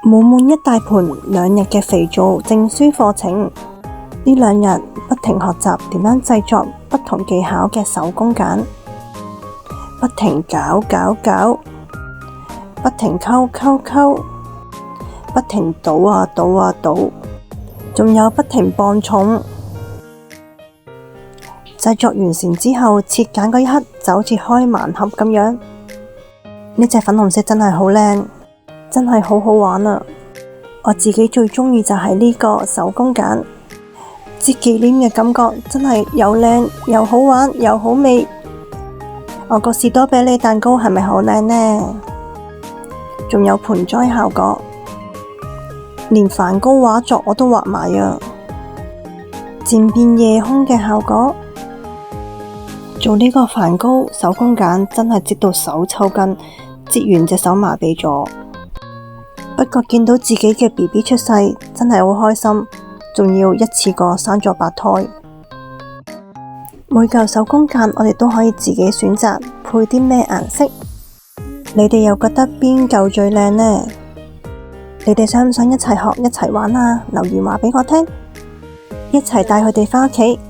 滿滿一大盤2日嘅肥皂證書課程。呢2日不停學習點樣製作不同技巧嘅手工梘，不停攪，不停溝，不停倒，仲有不停磅重。製作完成之後，切梘嗰一刻就好似開盲盒咁樣。呢隻粉紅色真係好靚，真係好好玩啊！我自己最鍾意就係呢個手工梘，接忌廉嘅感覺真係又靚又好玩又好味。我個士多啤梨蛋糕係咪好靚呢？仲有盆栽效果，連梵高畫作我都畫埋啊！漸變夜空嘅效果。做呢個梵高手工梘真係折到手抽筋，折完隻手麻痹咗。不過見到自己嘅 BB 出世，真係好開心，仲要一次過生咗8胎。每嚿手工梘我哋都可以自己選擇配啲咩顏色，你哋又覺得邊嚿最靚呢？你哋想唔想一齊學一齊玩啊？留言話俾我聽，一齊帶佢哋返屋企。